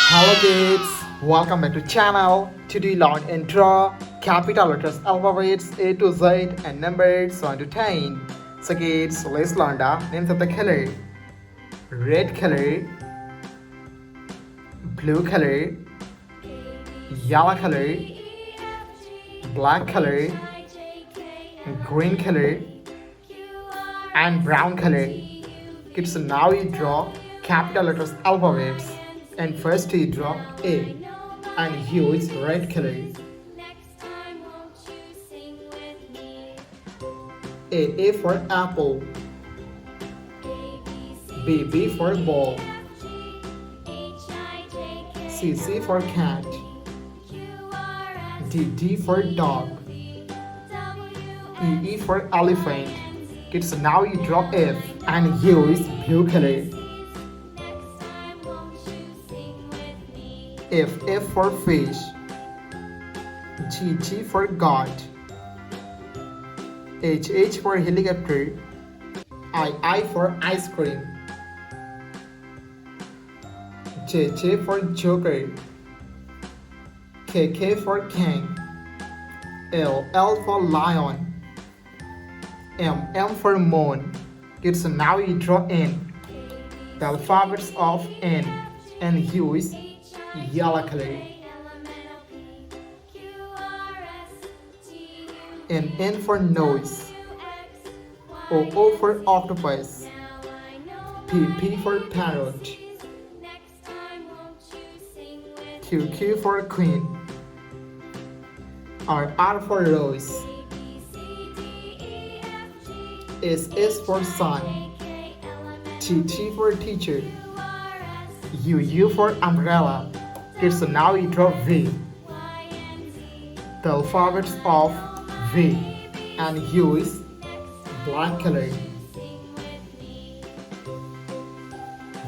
Hello kids, welcome back to channel. Today learn and draw capital letters alphabets A to Z and numbers 1 to 10. So kids, let's learn the names of the color. Red color, blue color, yellow color, black color, green color, and brown color. Kids, so now you draw capital letters alphabets. And first you draw A and use red color. A for apple, B for ball, C for cat, D for dog, E for elephant. Kids, so now you draw F and use blue color. F for fish, G for God, H for helicopter, I for ice cream, J for joker, K for king, L for lion, M for moon. Kids, so now you draw N, the alphabets of N, and use yellow color. N for nose, O for octopus, P for parrot, Q for queen, R for rose, S for sun, T for teacher, U for umbrella. Kids, so now you draw V, the alphabets of V, and use black color.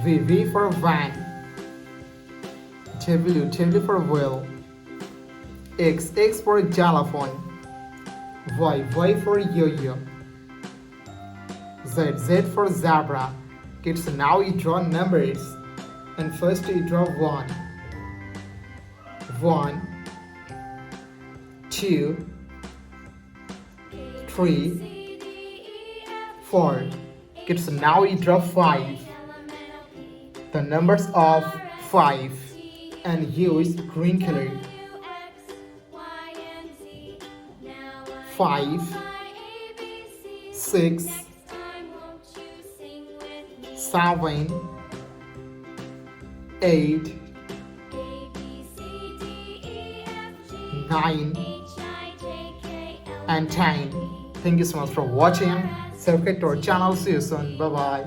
V for van, W for whale, X for xylophone, Y for yo-yo, Z for zebra. Kids, so now you draw numbers, and first you draw 1, 2, 3, 4. Kids, so now you draw 5, the numbers of 5, and use green color. 5, 6, 7, 8, 9, and 10. Thank you so much for watching. Subscribe to our channel. See you soon. Bye bye.